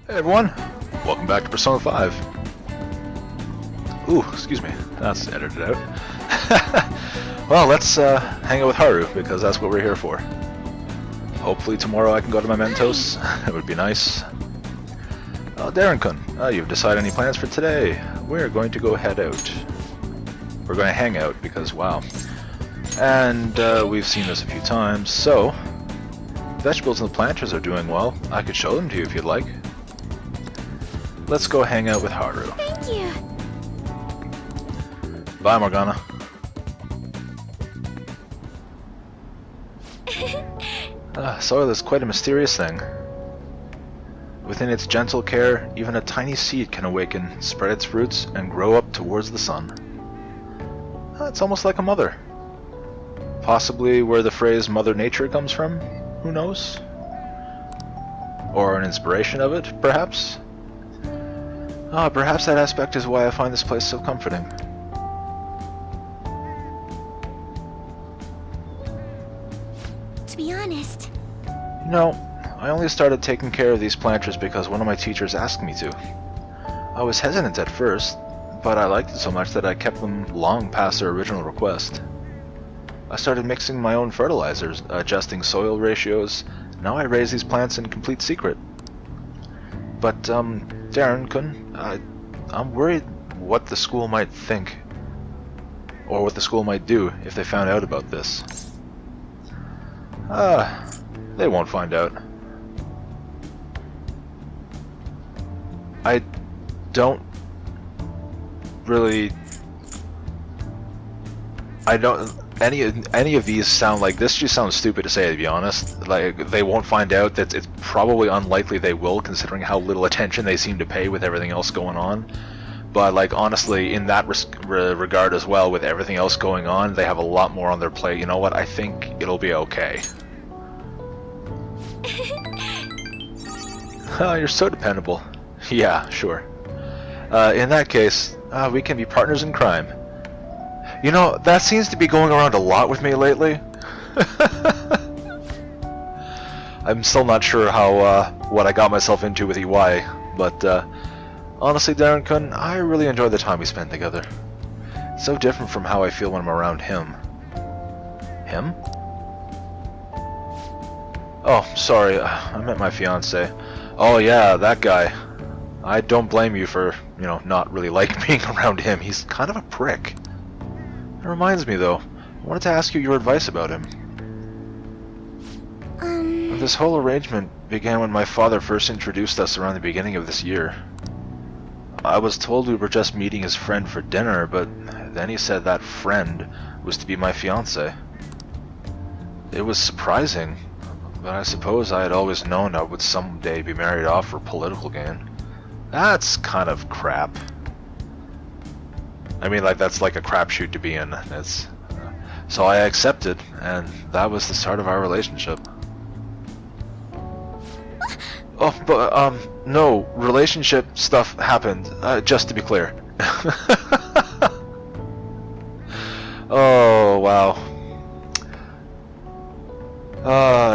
Hey everyone, welcome back to Persona 5. Ooh, excuse me, that's edited out. Well, let's hang out with Haru, because that's what we're here for. Hopefully tomorrow I can go to Mementos. It would be nice. Oh, Darren-kun, you've decided any plans for today? We're going to go head out. We're going to hang out, because wow. And we've seen this a few times, so... Vegetables and the planters are doing well. I could show them to you if you'd like. Let's go hang out with Haru. Thank you. Bye, Morgana. Soil is quite a mysterious thing. Within its gentle care, even a tiny seed can awaken, spread its roots, and grow up towards the sun. It's almost like a mother. Possibly where the phrase Mother Nature comes from? Who knows? Or an inspiration of it, perhaps? Perhaps that aspect is why I find this place so comforting. To be honest, No, I only started taking care of these planters because one of my teachers asked me to. I was hesitant at first, but I liked it so much that I kept them long past their original request. I started mixing my own fertilizers, adjusting soil ratios. Now I raise these plants in complete secret. But, Darren-kun, I'm worried what the school might think, or what the school might do if they found out about this. They won't find out. I don't really... Any of these sound like... This just sounds stupid to say, to be honest. Like, they won't find out. That it's probably unlikely they will, considering how little attention they seem to pay with everything else going on. But, like, honestly, in that regard as well, with everything else going on, they have a lot more on their plate. You know what? I think it'll be okay. You're so dependable. Yeah, sure. In that case, we can be partners in crime. You know, that seems to be going around a lot with me lately. I'm still not sure how, what I got myself into with EY, but, honestly, Darren-kun, I really enjoy the time we spend together. It's so different from how I feel when I'm around him. Him? Oh, sorry, I meant my fiancé. Oh yeah, that guy. I don't blame you for, you know, not really liking being around him. He's kind of a prick. It reminds me, though, I wanted to ask you your advice about him. This whole arrangement began when my father first introduced us around the beginning of this year. I was told we were just meeting his friend for dinner, but then he said that friend was to be my fiancé. It was surprising, but I suppose I had always known I would someday be married off for political gain. That's kind of crap. I mean, like, that's like a crapshoot to be in. It's so I accepted, and that was the start of our relationship. Oh, but no, relationship stuff happened. Just to be clear. Oh wow.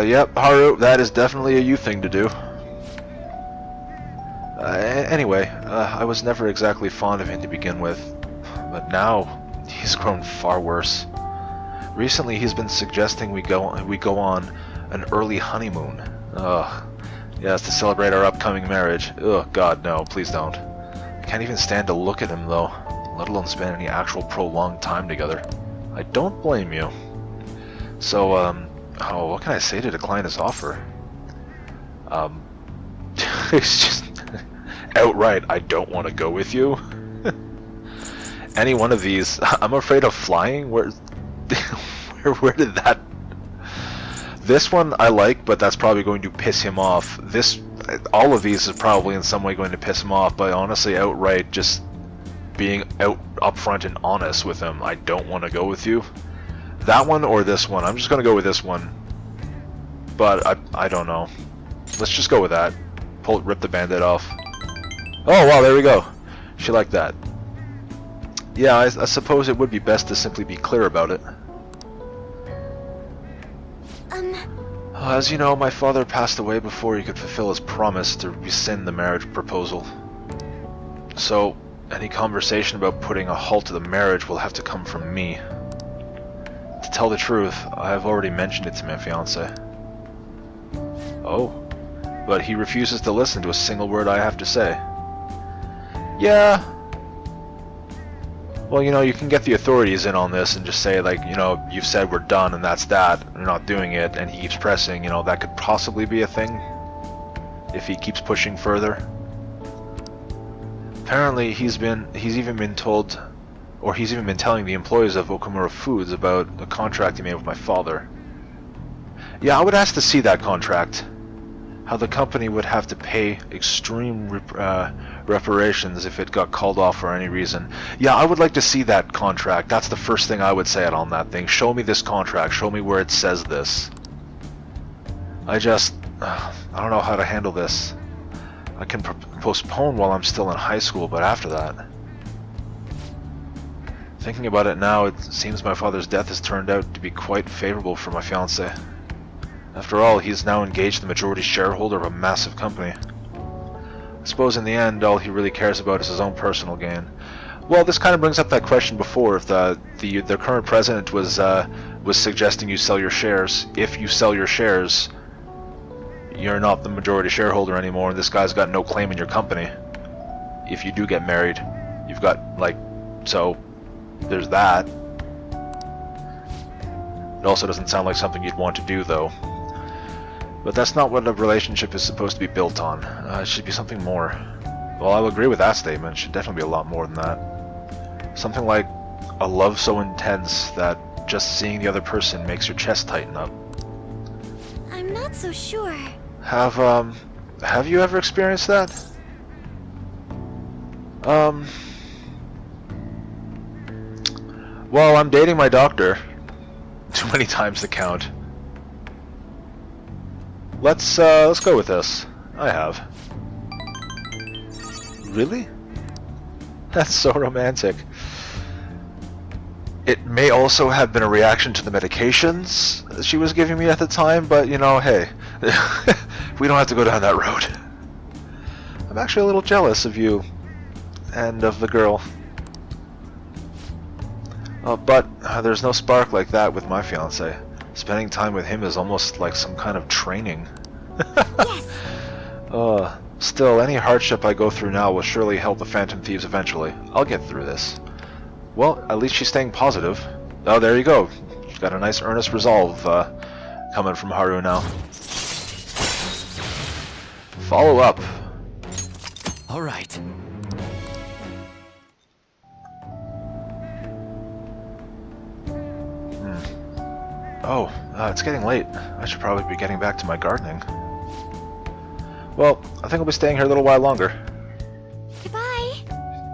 Yep, Haru, that is definitely a you thing to do. Anyway, I was never exactly fond of him to begin with. But now, he's grown far worse. Recently, he's been suggesting we go on an early honeymoon. Ugh. Yes, to celebrate our upcoming marriage. Ugh, God, no, please don't. I can't even stand to look at him, though, let alone spend any actual prolonged time together. I don't blame you. So, oh, what can I say to decline his offer? It's just outright, I don't want to go with you. Any one of these, I'm afraid of flying. Where did that? This one I like, but that's probably going to piss him off. All of these is probably in some way going to piss him off. But honestly, outright, just being upfront and honest with him, I don't want to go with you. That one or this one? I'm just gonna go with this one. But I don't know. Let's just go with that. Rip the band-aid off. Oh wow, there we go. She liked that. Yeah, I suppose it would be best to simply be clear about it. As you know, my father passed away before he could fulfill his promise to rescind the marriage proposal. So, any conversation about putting a halt to the marriage will have to come from me. To tell the truth, I have already mentioned it to my fiancé. Oh, but he refuses to listen to a single word I have to say. Yeah. Well, you know, you can get the authorities in on this and just say, like, you know, you've said we're done and that's that, you're not doing it, and he keeps pressing, you know, that could possibly be a thing if he keeps pushing further. Apparently, he's even been told, or he's even been telling the employees of Okamura Foods about a contract he made with my father. Yeah, I would ask to see that contract. How the company would have to pay extreme reparations if it got called off for any reason. Yeah, I would like to see that contract. That's the first thing I would say on that thing. Show me this contract. Show me where it says this. I don't know how to handle this. I can postpone while I'm still in high school, but after that... Thinking about it now, it seems my father's death has turned out to be quite favorable for my fiancé. After all, he's now engaged the majority shareholder of a massive company. I suppose in the end, all he really cares about is his own personal gain. Well, this kind of brings up that question before, if the current president was suggesting you sell your shares. If you sell your shares, you're not the majority shareholder anymore, and this guy's got no claim in your company. If you do get married, you've got, like, so, there's that. It also doesn't sound like something you'd want to do, though. But that's not what a relationship is supposed to be built on. It should be something more. Well, I'll agree with that statement. It should definitely be a lot more than that. Something like a love so intense that just seeing the other person makes your chest tighten up. I'm not so sure. Have you ever experienced that? Well, I'm dating my doctor. Too many times to count. Let's go with this. I have. Really? That's so romantic. It may also have been a reaction to the medications she was giving me at the time, but you know, hey, we don't have to go down that road. I'm actually a little jealous of you and of the girl. But there's no spark like that with my fiancé. Spending time with him is almost like some kind of training. Yes. Still, any hardship I go through now will surely help the Phantom Thieves eventually. I'll get through this. Well, at least she's staying positive. Oh, there you go. She's got a nice earnest resolve coming from Haru now. Follow up. All right. Oh, it's getting late. I should probably be getting back to my gardening. Well, I think I'll be staying here a little while longer. Goodbye.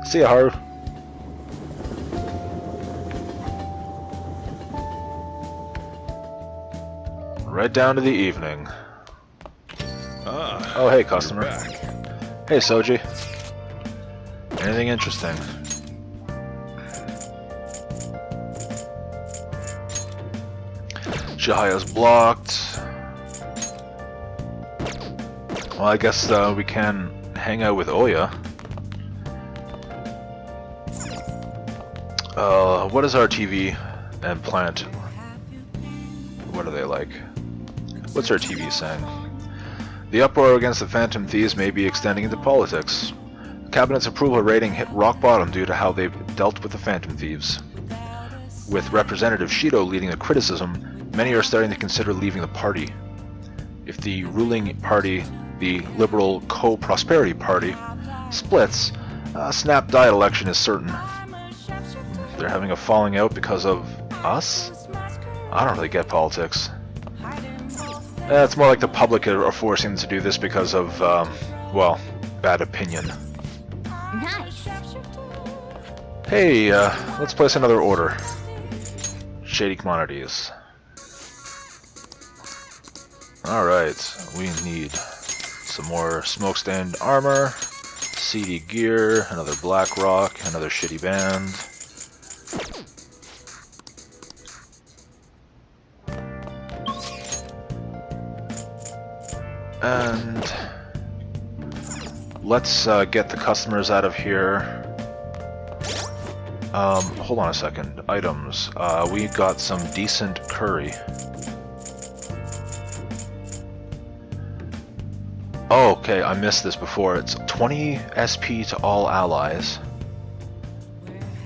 See ya, Haru. Right down to the evening. Oh, hey, customer. Hey, Soji. Anything interesting? Chihaya's blocked. Well, I guess we can hang out with Oya. What is our TV and plant? What are they like? What's our TV saying? The uproar against the Phantom Thieves may be extending into politics. The Cabinet's approval rating hit rock bottom due to how they've dealt with the Phantom Thieves. With Representative Shido leading the criticism, many are starting to consider leaving the party. If the ruling party, the Liberal Co-Prosperity Party, splits, a snap-diet election is certain. They're having a falling out because of us? I don't really get politics. It's more like the public are forcing them to do this because of, well, bad opinion. Nice. Hey, let's place another order. Shady commodities. Alright, we need some more smoke-stained armor, seedy gear, another black rock, another shitty band. And let's get the customers out of here. Hold on a second. Items. We got some decent curry. Oh, okay, I missed this before. It's 20 SP to all allies.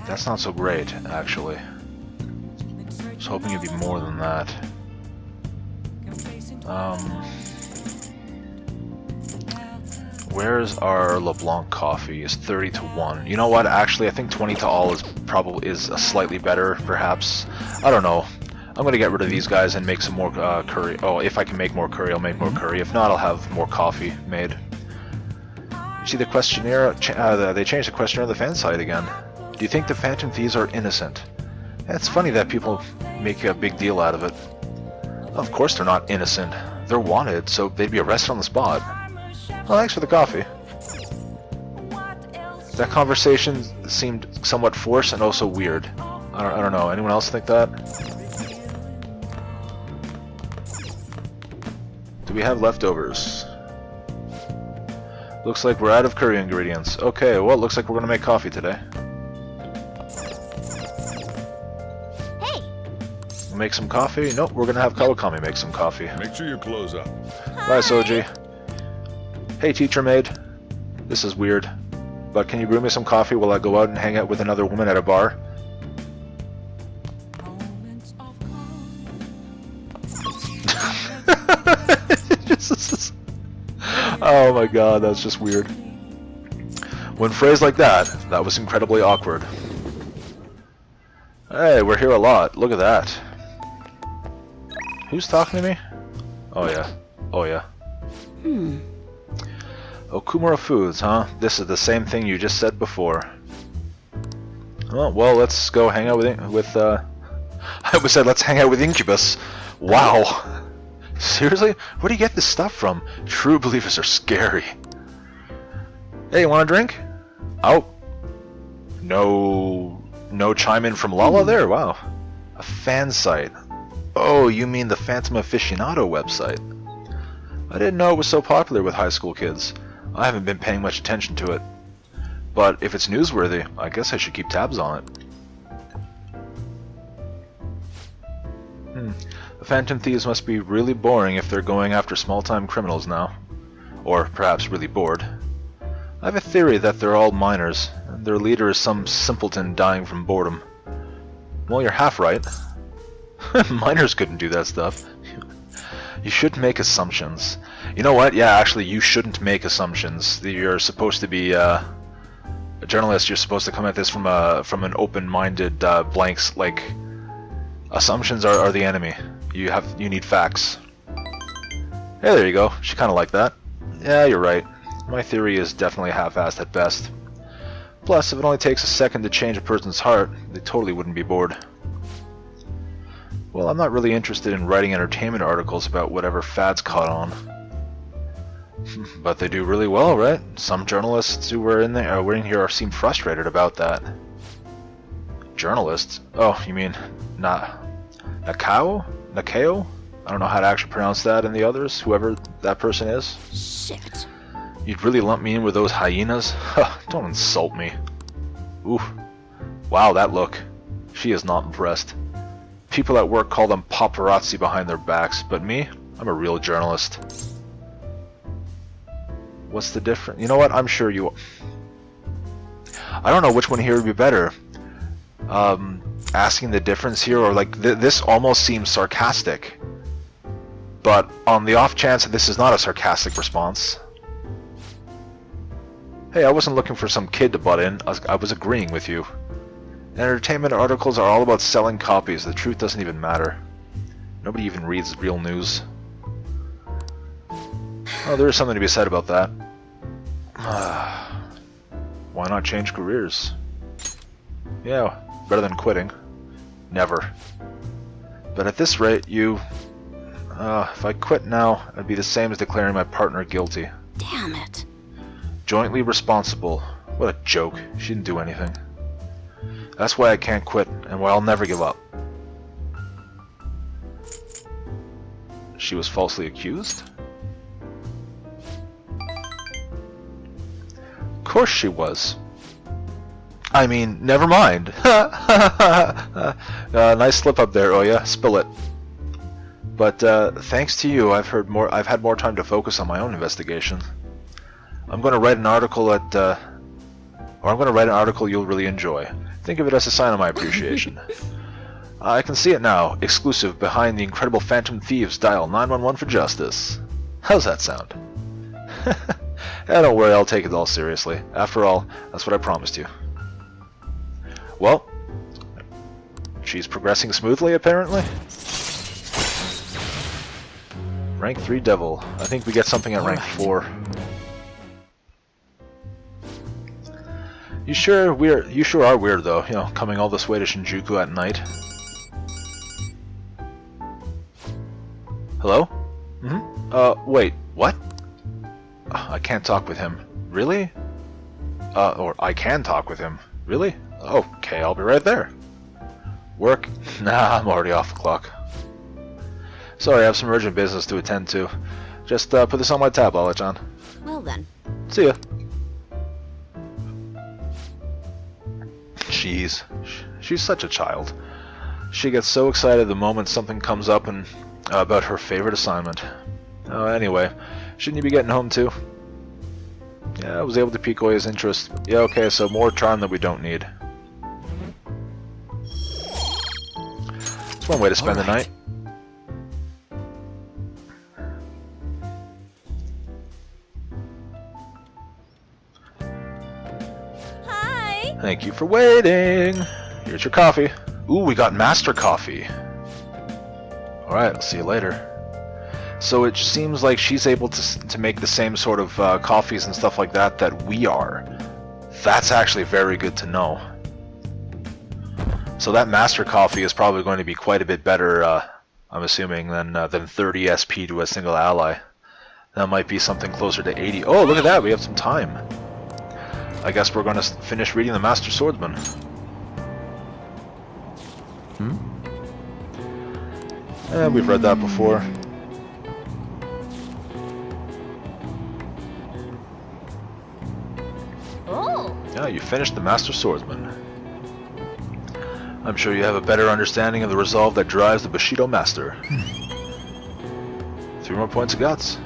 That's not so great, actually. I was hoping it'd be more than that. Where's our LeBlanc coffee? Is 30 to 1. You know what? Actually, I think 20 to all is probably slightly better, perhaps. I don't know. I'm gonna get rid of these guys and make some more curry. Oh, if I can make more curry, I'll make more curry. If not, I'll have more coffee made. You see the questionnaire? They changed the questionnaire on the fan site again. Do you think the Phantom Thieves are innocent? It's funny that people make a big deal out of it. Of course they're not innocent. They're wanted, so they'd be arrested on the spot. Well, thanks for the coffee. That conversation seemed somewhat forced and also weird. I don't know. Anyone else think that? Do we have leftovers? Looks like we're out of curry ingredients. Okay, well, it looks like we're gonna make coffee today. Hey! Make some coffee? Nope, we're gonna have Kawakami make some coffee. Make sure you close up. Bye, Soji. Hey, teacher maid. This is weird, but can you brew me some coffee while I go out and hang out with another woman at a bar? Oh my god, that's just weird. When phrased like that, that was incredibly awkward. Hey, we're here a lot. Look at that. Who's talking to me? Oh yeah. Oh yeah. Okumura Foods, huh? This is the same thing you just said before. Oh, well, let's go hang out with I almost said let's hang out with Incubus. Wow. Seriously? Where do you get this stuff from? True believers are scary. Hey, you want a drink? Oh. No chime in from Lala there? Wow. A fan site. Oh, you mean the Phantom Aficionado website. I didn't know it was so popular with high school kids. I haven't been paying much attention to it. But if it's newsworthy, I guess I should keep tabs on it. The Phantom Thieves must be really boring if they're going after small-time criminals now. Or perhaps really bored. I have a theory that they're all minors, and their leader is some simpleton dying from boredom. Well, you're half right. Minors couldn't do that stuff. You shouldn't make assumptions. You know what? Yeah, actually, you shouldn't make assumptions. You're supposed to be a journalist. You're supposed to come at this from an open-minded blanks. Like, assumptions are the enemy. You need facts. Hey, there you go. She kind of like that. Yeah, you're right. My theory is definitely half-assed at best. Plus, if it only takes a second to change a person's heart, they totally wouldn't be bored. Well, I'm not really interested in writing entertainment articles about whatever fads caught on. But they do really well, right? Some journalists who were in here seem frustrated about that. Journalists? Oh, you mean Nakao? Nakao? I don't know how to actually pronounce that, and the others, whoever that person is. Shit. You'd really lump me in with those hyenas? Don't insult me. Oof. Wow, that look. She is not impressed. People at work call them paparazzi behind their backs, but me? I'm a real journalist. What's the difference? You know what? I'm sure you... I don't know which one here would be better. Asking the difference here, or like, this almost seems sarcastic. But on the off chance that this is not a sarcastic response... Hey, I wasn't looking for some kid to butt in. I was agreeing with you. Entertainment articles are all about selling copies. The truth doesn't even matter. Nobody even reads real news. Oh, there is something to be said about that. Why not change careers? Yeah, better than quitting. Never. But at this rate, if I quit now, it'd be the same as declaring my partner guilty. Damn it. Jointly responsible. What a joke. She didn't do anything. That's why I can't quit, and why I'll never give up. She was falsely accused? course she was. I mean, never mind. Nice slip up there, Oya. Spill it. But thanks to you, I've had more time to focus on my own investigation. I'm going to write an article you'll really enjoy. Think of it as a sign of my appreciation. I can see it now, exclusive behind the incredible Phantom Thieves. Dial 911 for justice. How's that sound? Don't worry, I'll take it all seriously. After all, that's what I promised you. Well, she's progressing smoothly, apparently. Rank 3 Devil. I think we get something at rank 4. You sure are weird though, you know, coming all this way to Shinjuku at night. Hello? Wait, what? I can't talk with him. Really? Or I can talk with him. Really? Okay, I'll be right there. Work? Nah, I'm already off the clock. Sorry, I have some urgent business to attend to. Just put this on my tab, I'll let you on. Well then. See ya. Jeez, she's such a child. She gets so excited the moment something comes up and about her favorite assignment. Anyway, shouldn't you be getting home too? Yeah, I was able to pique Oya's interest. Yeah, okay, so more charm that we don't need. It's one way to spend the night. Hi! Thank you for waiting. Here's your coffee. Ooh, we got master coffee. Alright, I'll see you later. So it seems like she's able to make the same sort of coffees and stuff like that that we are. That's actually very good to know. So that master coffee is probably going to be quite a bit better, I'm assuming, than 30 SP to a single ally. That might be something closer to 80. Oh, look at that, we have some time. I guess we're going to finish reading the Master Swordsman. We've read that before. Oh! Yeah, you finished the Master Swordsman. I'm sure you have a better understanding of the resolve that drives the Bushido Master. 3 more points of guts.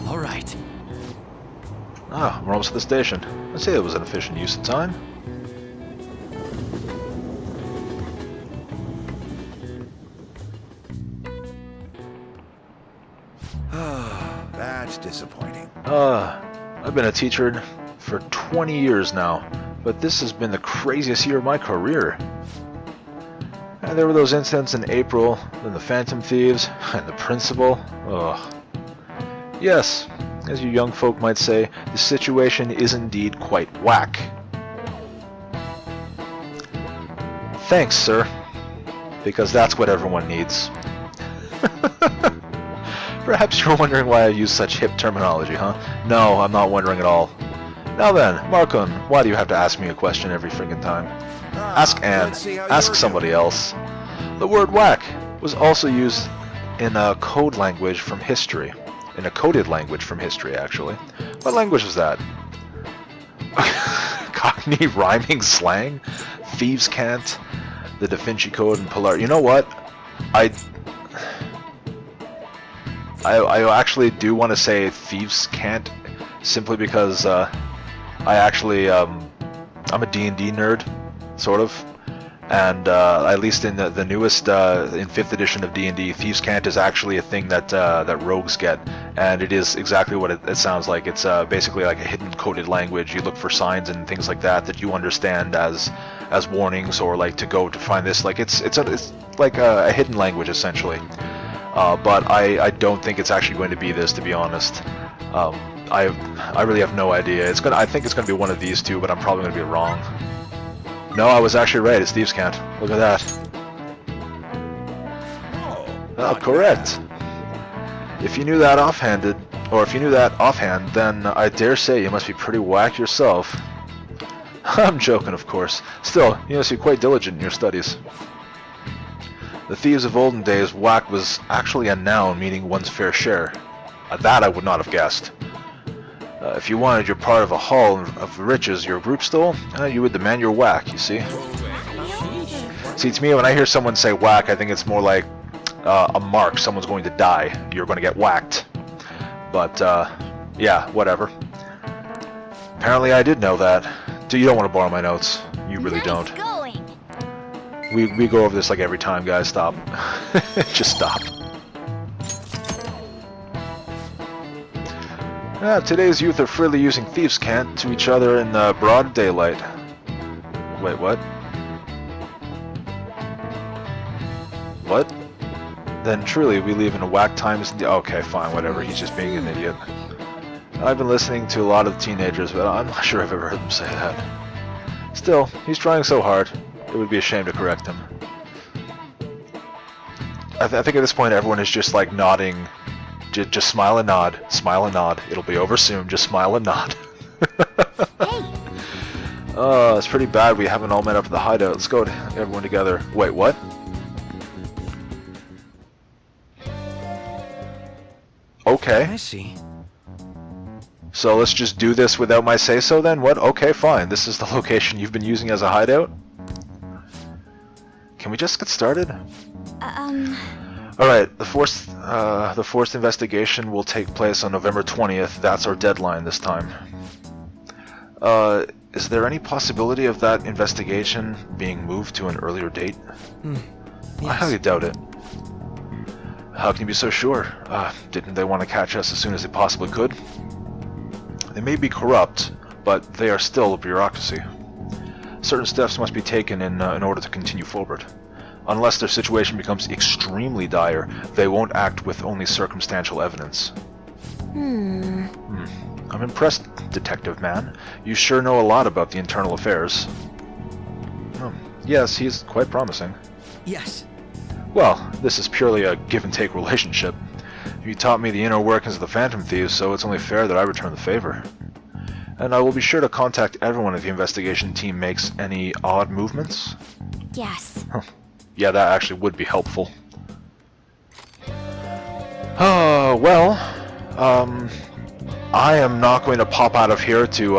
All right. Ah, we're almost at the station. I'd say it was an efficient use of time. That's disappointing. I've been a teacher for 20 years now, but this has been the craziest year of my career. And there were those incidents in April, then the Phantom Thieves, and the principal. Ugh. Yes, as you young folk might say, the situation is indeed quite whack. Thanks, sir. Because that's what everyone needs. Perhaps you're wondering why I use such hip terminology, huh? No, I'm not wondering at all. Now then, Markun, why do you have to ask me a question every friggin' time? Ask Anne. Ask somebody else. The word whack was also used in a code language from history. In a coded language from history, actually. What language was that? Cockney rhyming slang? Thieves' cant? The Da Vinci Code and Polar... You know what? I actually do want to say Thieves' Cant, simply because I actually I'm a D&D nerd, sort of, and at least in the newest in 5th edition of D&D, Thieves' Cant is actually a thing that that rogues get, and it is exactly what it sounds like. It's basically like a hidden coded language. You look for signs and things like that you understand as warnings, or like to go to find this. Like it's like a hidden language essentially. But I don't think it's actually going to be this, to be honest. I really have no idea. I think it's gonna be one of these two, but I'm probably gonna be wrong. No, I was actually right. It's Thieves' Cant. Look at that. Oh, correct. If you knew that offhand, then I dare say you must be pretty whack yourself. I'm joking, of course. Still, you must be quite diligent in your studies. The thieves of olden days, whack was actually a noun meaning one's fair share. That I would not have guessed. If you wanted your part of a haul of riches your group stole, you would demand your whack, you see. See, to me, when I hear someone say whack, I think it's more like a mark. Someone's going to die. You're going to get whacked. But, yeah, whatever. Apparently I did know that. Dude, you don't want to borrow my notes. You really don't. Going. We go over this like every time, guys. Stop. Just stop. Today's youth are freely using thieves' cant to each other in broad daylight. Wait, what? What? Then truly we live in a whack times. Okay, fine, whatever. He's just being an idiot. I've been listening to a lot of the teenagers, but I'm not sure I've ever heard them say that. Still, he's trying so hard. It would be a shame to correct him. I think at this point everyone is just like nodding. Just smile and nod. Smile and nod. It'll be over soon. Just smile and nod. Hey. It's pretty bad we haven't all met up at the hideout. Let's go, everyone together. Wait, what? Okay. I see. So let's just do this without my say-so then? What? Okay, fine. This is the location you've been using as a hideout? Can we just get started? Alright, the forced investigation will take place on November 20th. That's our deadline this time. Is there any possibility of that investigation being moved to an earlier date? Yes. I highly doubt it. How can you be so sure? Didn't they want to catch us as soon as they possibly could? They may be corrupt, but they are still a bureaucracy. Certain steps must be taken in order to continue forward. Unless their situation becomes extremely dire, they won't act with only circumstantial evidence. I'm impressed, Detective Man. You sure know a lot about the internal affairs. Yes, he's quite promising. Yes. Well, this is purely a give-and-take relationship. You taught me the inner workings of the Phantom Thieves, so it's only fair that I return the favor. And I will be sure to contact everyone if the investigation team makes any odd movements. Yes. Yeah, that actually would be helpful. Well, I am not going to pop out of here to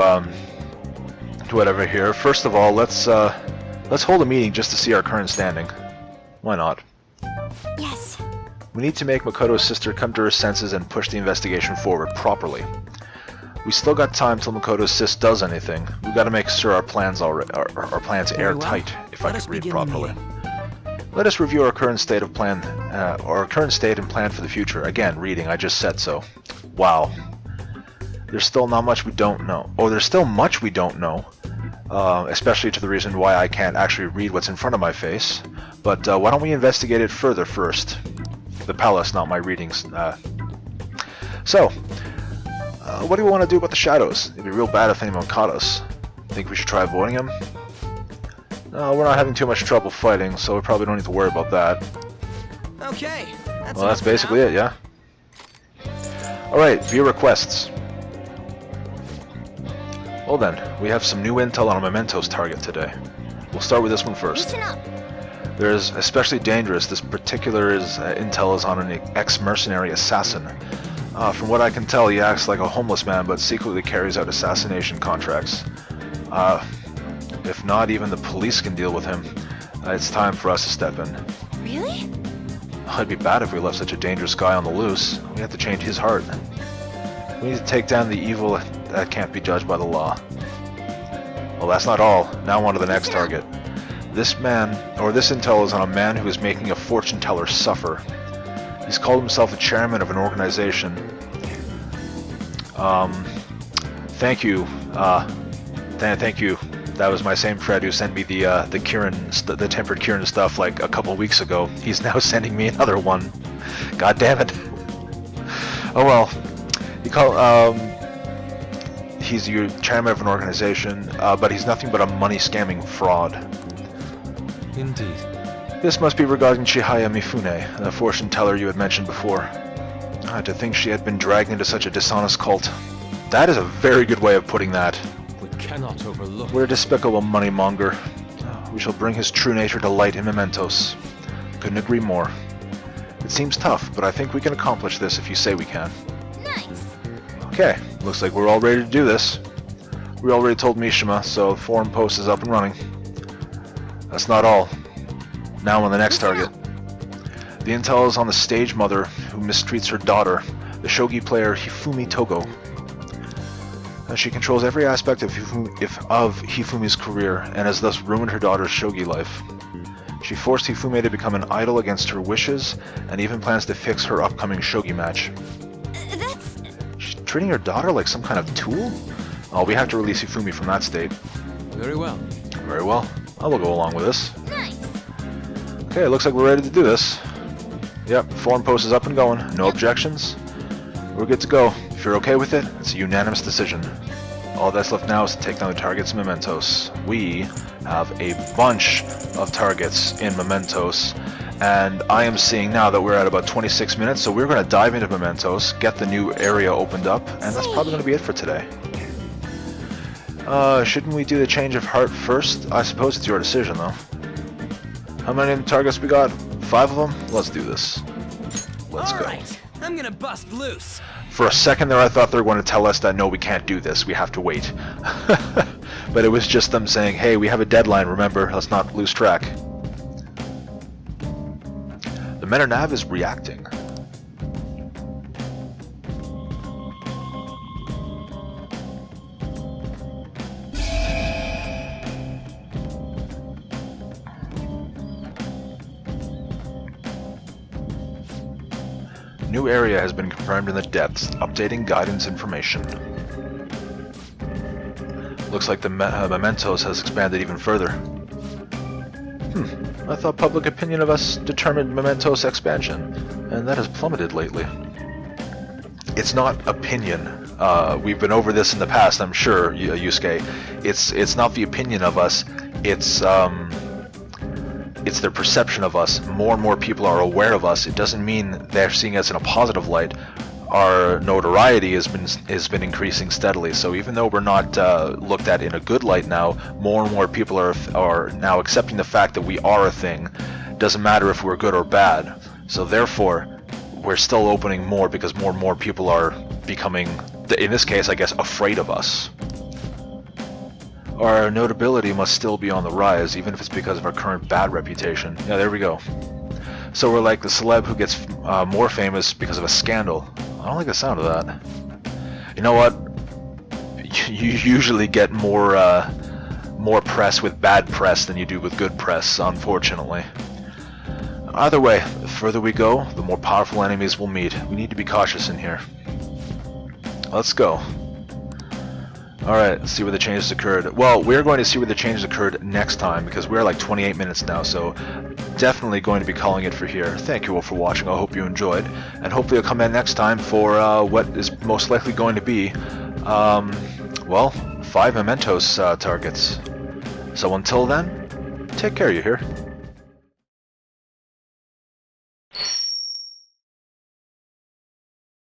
whatever here. First of all, let's hold a meeting just to see our current standing. Why not? Yes. We need to make Makoto's sister come to her senses and push the investigation forward properly. We still got time till Makoto's sis does anything. We've got to make sure our plans are airtight, if I could read properly. Let us review our current state of plan, our current state and plan for the future. Again, reading. I just said so. Wow. There's still not much we don't know. Oh, there's still much we don't know. Especially to the reason why I can't actually read what's in front of my face. But why don't we investigate it further first? The palace, not my readings. So, what do we want to do about the shadows? It'd be real bad if anyone caught us. Think we should try avoiding them? No, we're not having too much trouble fighting, so we probably don't need to worry about that. Okay. Well, that's basically it, yeah? Alright, view requests. Well then, we have some new intel on a Mementos target today. We'll start with this one first. Listen up. There's especially dangerous. This particular intel is on an ex-mercenary assassin. From what I can tell, he acts like a homeless man, but secretly carries out assassination contracts. If not even the police can deal with him, it's time for us to step in. Really? It'd be bad if we left such a dangerous guy on the loose. We have to change his heart. We need to take down the evil that can't be judged by the law. Well, that's not all. Now on to the next target. This man, or this intel is on a man who is making a fortune teller suffer. He's called himself a chairman of an organization. Thank you. Thank you. That was my same Fred who sent me the tempered Kirin stuff like a couple weeks ago. He's now sending me another one. God damn it. Oh well. He's your chairman of an organization, but he's nothing but a money scamming fraud. Indeed. This must be regarding Chihaya Mifune, the fortune teller you had mentioned before. To think she had been dragged into such a dishonest cult. That is a very good way of putting that. We cannot overlook. We're a despicable moneymonger. We shall bring his true nature to light in Mementos. Couldn't agree more. It seems tough, but I think we can accomplish this if you say we can. Nice. Okay, looks like we're all ready to do this. We already told Mishima, so the forum post is up and running. That's not all. Now on the next target. The intel is on the stage mother who mistreats her daughter, the shogi player Hifumi Togo. She controls every aspect of Hifumi's career and has thus ruined her daughter's shogi life. She forced Hifumi to become an idol against her wishes and even plans to fix her upcoming shogi match. That's... She's treating her daughter like some kind of tool? Oh, we have to release Hifumi from that state. Very well. Very well. I will go along with this. nice. Okay, looks like we're ready to do this. Yep, forum post is up and going. No objections. We're good to go. If you're okay with it, it's a unanimous decision. All that's left now is to take down the targets in Mementos. We have a bunch of targets in Mementos, and I am seeing now that we're at about 26 minutes, so we're going to dive into Mementos, get the new area opened up, and that's probably going to be it for today. Shouldn't we do the change of heart first? I suppose it's your decision, though. How many targets we got? 5 of them? Let's do this. Let's go. Alright, I'm gonna bust loose. For a second there I thought they were going to tell us that no, we can't do this, we have to wait. But it was just them saying, hey, we have a deadline, remember, let's not lose track. The Meternav is reacting. New area has been confirmed in the depths, updating guidance information. Looks like the Mementos has expanded even further. I thought public opinion of us determined Mementos expansion, and that has plummeted lately. It's not opinion. We've been over this in the past, I'm sure, Yusuke. It's not the opinion of us, it's their perception of us. More and more people are aware of us. It doesn't mean they're seeing us in a positive light. Our notoriety has been increasing steadily. So even though we're not looked at in a good light now, more and more people are now accepting the fact that we are a thing. Doesn't matter if we're good or bad. So therefore, we're still opening more because more and more people are becoming, in this case, I guess, afraid of us. Our notability must still be on the rise, even if it's because of our current bad reputation. Yeah, there we go. So we're like the celeb who gets more famous because of a scandal. I don't like the sound of that. You know what? You usually get more press with bad press than you do with good press, unfortunately. Either way, the further we go, the more powerful enemies we'll meet. We need to be cautious in here. Let's go. Alright, let's see where the changes occurred. Well, we're going to see where the changes occurred next time, because we're like 28 minutes now, so definitely going to be calling it for here. Thank you all for watching, I hope you enjoyed, and hopefully you'll come in next time for what is most likely going to be, well, 5 Mementos targets. So until then, take care, you hear?